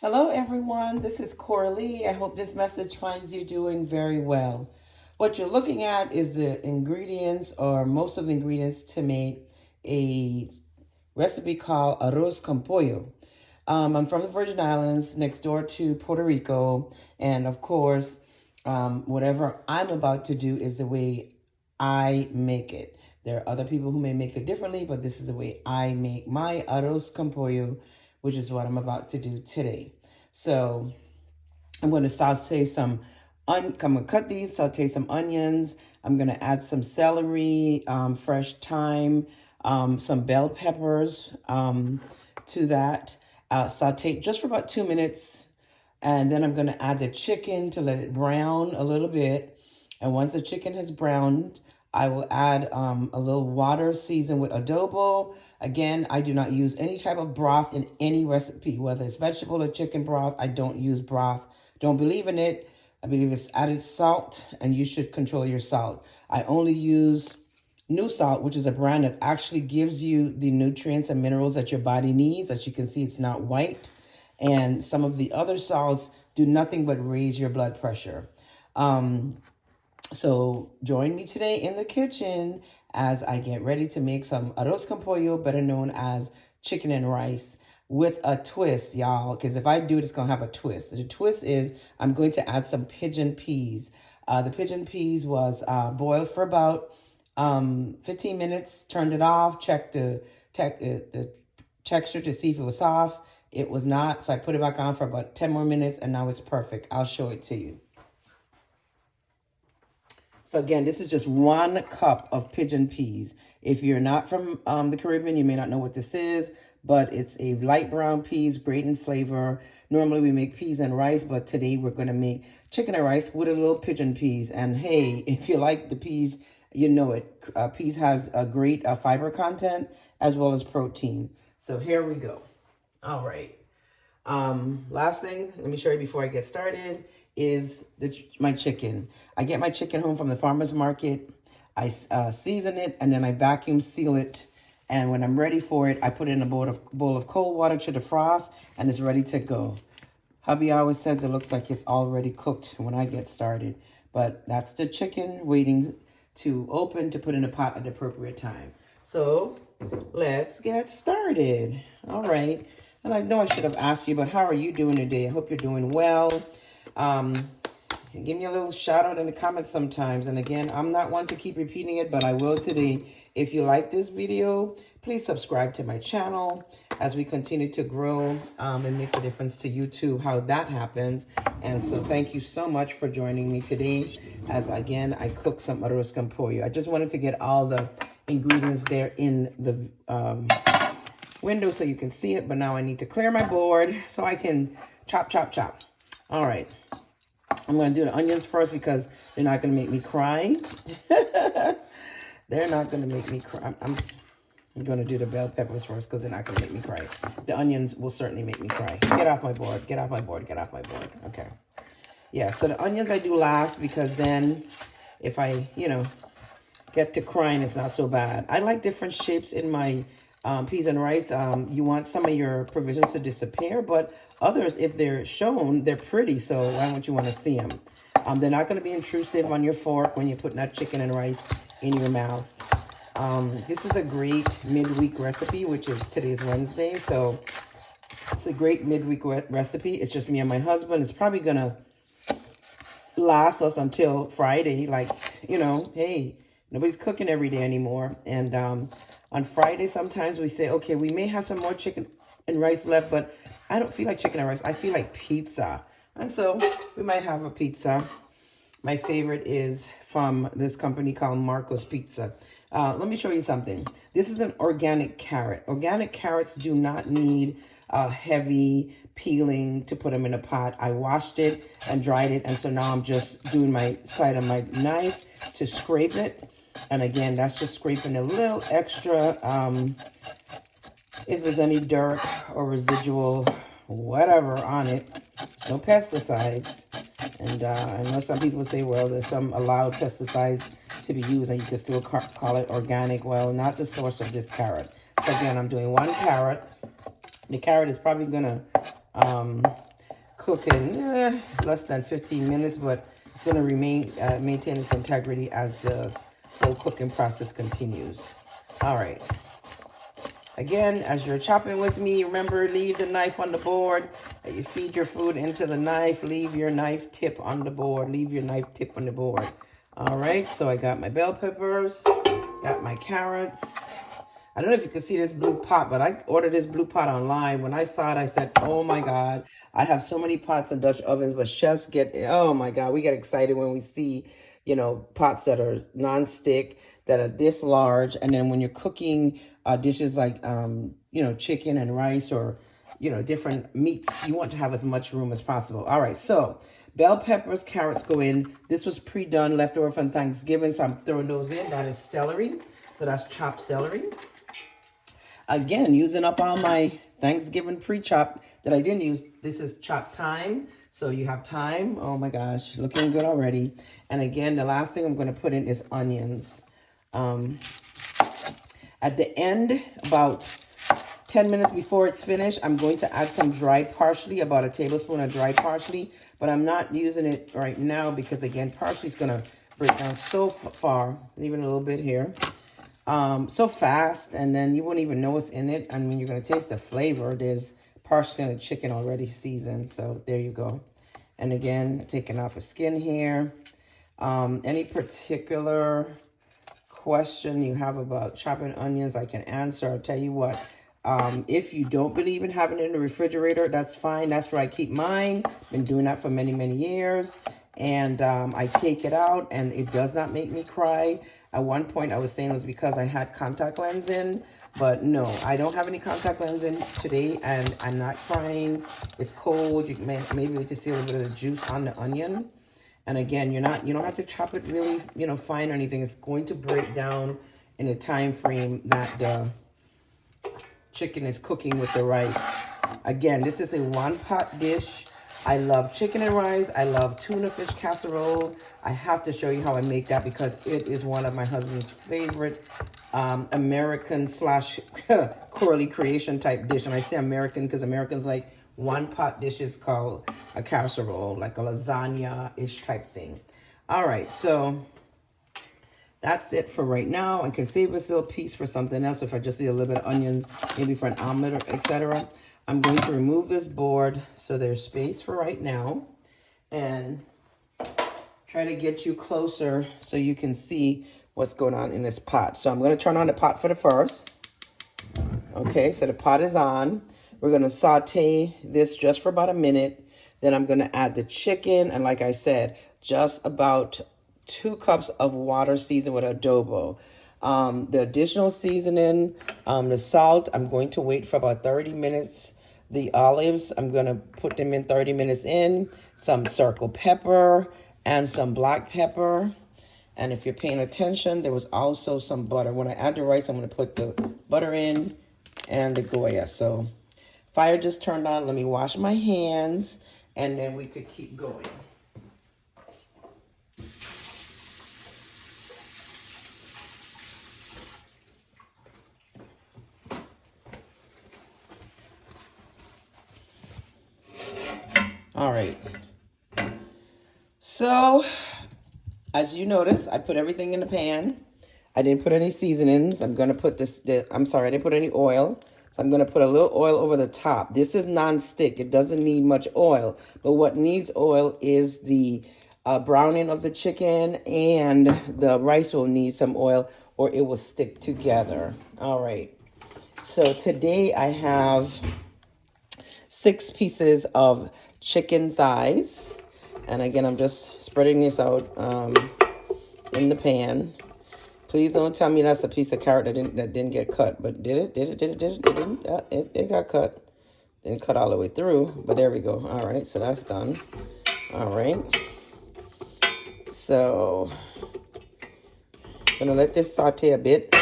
Hello, everyone. This is Coralie. I hope this message finds you doing very well. What you're looking at is the ingredients, or most of the ingredients, to make a recipe called Arroz con Pollo. I'm from the Virgin Islands, next door to Puerto Rico, and of course, whatever I'm about to do is the way I make it. There are other people who may make it differently, but this is the way I make my Arroz con Pollo, which is what I'm about to do today. So I'm going to saute I'm going to cut these, saute some onions. I'm going to add some celery, fresh thyme, some bell peppers to that. Saute just for about 2 minutes. And then I'm going to add the chicken to let it brown a little bit. And once the chicken has browned, I will add a little water seasoned with adobo. Again, I do not use any type of broth in any recipe, whether it's vegetable or chicken broth. I don't use broth. Don't believe in it. I believe it's added salt, and you should control your salt. I only use New Salt, which is a brand that actually gives you the nutrients and minerals that your body needs. As you can see, it's not white. And some of the other salts do nothing but raise your blood pressure. So join me today in the kitchen as I get ready to make some arroz con pollo, better known as chicken and rice, with a twist, y'all. Because if I do it, it's going to have a twist. The twist is I'm going to add some pigeon peas. The pigeon peas was boiled for about 15 minutes, turned it off, checked the texture to see if it was soft. It was not, so I put it back on for about 10 more minutes, and now it's perfect. I'll show it to you. So again, this is just 1 cup of pigeon peas. If you're not from the Caribbean, you may not know what this is, but it's a light brown peas, great in flavor. Normally we make peas and rice, but today we're going to make chicken and rice with a little pigeon peas. And hey, if you like the peas, you know it. Peas has a great fiber content as well as protein. So here we go. All right. Last thing, let me show you before I get started, is my chicken. I get my chicken home from the farmer's market. I season it, and then I vacuum seal it. And when I'm ready for it, I put it in a bowl of cold water to defrost, and it's ready to go. Hubby always says it looks like it's already cooked when I get started. But that's the chicken waiting to open to put in a pot at the appropriate time. So let's get started. All right. And I know I should have asked you, but how are you doing today? I hope you're doing well. Give me a little shout out in the comments sometimes. And again, I'm not one to keep repeating it, but I will today. If you like this video, please subscribe to my channel as we continue to grow. It makes a difference to YouTube how that happens. And so thank you so much for joining me today as, again, I cook some arroz con pollo. I just wanted to get all the ingredients there in the window so you can see it. But now I need to clear my board so I can chop. All right. I'm going to do the onions first because they're not going to make me cry. They're not going to make me cry. I'm going to do the bell peppers first because they're not going to make me cry. The onions will certainly make me cry. Get off my board. Get off my board. Get off my board. Okay. Yeah, so the onions I do last because then if I, get to crying, it's not so bad. I like different shapes in my peas and rice. You want some of your provisions to disappear, but others, if they're shown, they're pretty. So why wouldn't you want to see them? They're not going to be intrusive on your fork when you're putting that chicken and rice in your mouth. This is a great midweek recipe, which is today's Wednesday. So it's a great midweek recipe. It's just me and my husband. It's probably going to last us until Friday. Like, hey, nobody's cooking every day anymore. And on Friday, sometimes we say, okay, we may have some more chicken and rice left, but I don't feel like chicken and rice. I feel like pizza. And so we might have a pizza. My favorite is from this company called Marco's Pizza. Let me show you something. This is an organic carrot. Organic carrots do not need heavy peeling to put them in a pot. I washed it and dried it. And so now I'm just doing my side of my knife to scrape it. And again, that's just scraping a little extra if there's any dirt or residual whatever on it. There's no pesticides. And I know some people say, well, there's some allowed pesticides to be used and you can still call it organic. Well, not the source of this carrot. So again, I'm doing 1 carrot. The carrot is probably going to cooking less than 15 minutes, but it's going to maintain its integrity as the whole cooking process continues. All right. Again, as you're chopping with me, remember, leave the knife on the board. You feed your food into the knife. Leave your knife tip on the board. Leave your knife tip on the board. All right, so I got my bell peppers, got my carrots. I don't know if you can see this blue pot, but I ordered this blue pot online. When I saw it, I said, oh my God, I have so many pots in Dutch ovens, but chefs get, oh my God, we get excited when we see, you know, pots that are non-stick, that are this large. And then when you're cooking dishes like, you know, chicken and rice or, you know, different meats, you want to have as much room as possible. All right, so bell peppers, carrots go in. This was pre-done, leftover from Thanksgiving, so I'm throwing those in. That is celery, so that's chopped celery. Again, using up all my Thanksgiving pre-chop that I didn't use. This is chopped thyme. So you have thyme. Oh my gosh, looking good already. And again, the last thing I'm going to put in is onions. At the end, about 10 minutes before it's finished, I'm going to add some dried parsley, about a tablespoon of dried parsley. But I'm not using it right now because, again, parsley is going to break down so far, even a little bit here. So fast, and then you won't even know what's in it. I mean, you're going to taste the flavor. There's parsley in the chicken already seasoned, so there you go. And again, taking off the skin here. Any particular question you have about chopping onions, I can answer. I'll tell you what, if you don't believe in having it in the refrigerator, that's fine. That's where I keep mine. Been doing that for many, many years. And I take it out, and it does not make me cry. At one point, I was saying it was because I had contact lens in, but no, I don't have any contact lens in today, and I'm not crying. It's cold. You can maybe just see a little bit of juice on the onion. And again, you don't have to chop it really, you know, fine or anything. It's going to break down in the time frame that the chicken is cooking with the rice. Again, this is a one-pot dish. I love chicken and rice. I love tuna fish casserole. I have to show you how I make that because it is one of my husband's favorite American / Corley creation type dish. And I say American because Americans like one-pot dishes called a casserole, like a lasagna-ish type thing. All right, so that's it for right now. I can save this little piece for something else if I just need a little bit of onions, maybe for an omelet or etc. I'm going to remove this board so there's space for right now and try to get you closer so you can see what's going on in this pot. So I'm going to turn on the pot for the first. Okay, so the pot is on. We're going to saute this just for about a minute. Then I'm going to add the chicken. And like I said, just about 2 cups of water seasoned with adobo. The additional seasoning, the salt, I'm going to wait for about 30 minutes. The olives, I'm going to put them in 30 minutes in. Some circle pepper and some black pepper. And if you're paying attention, there was also some butter. When I add the rice, I'm going to put the butter in and the Goya. So fire just turned on. Let me wash my hands and then we could keep going. All right. So, as you notice, I put everything in the pan. I didn't put any seasonings. I'm going to put I didn't put any oil. So I'm going to put a little oil over the top. This is non-stick. It doesn't need much oil. But what needs oil is the browning of the chicken, and the rice will need some oil or it will stick together. All right. So today I have 6 pieces of chicken thighs. And again, I'm just spreading this out in the pan. Please don't tell me that's a piece of carrot that didn't get cut. But did it? It didn't. It got cut. Didn't cut all the way through. But there we go. All right, so that's done. All right. So I'm going to let this saute a bit.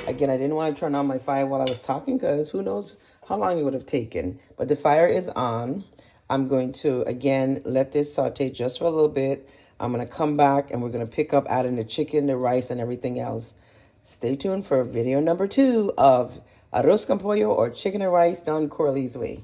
Again, I didn't want to turn on my fire while I was talking because who knows how long it would have taken. But the fire is on. I'm going to, again, let this saute just for a little bit. I'm going to come back and we're going to pick up adding the chicken, the rice, and everything else. Stay tuned for video number 2 of Arroz con Pollo, or chicken and rice done Corley's way.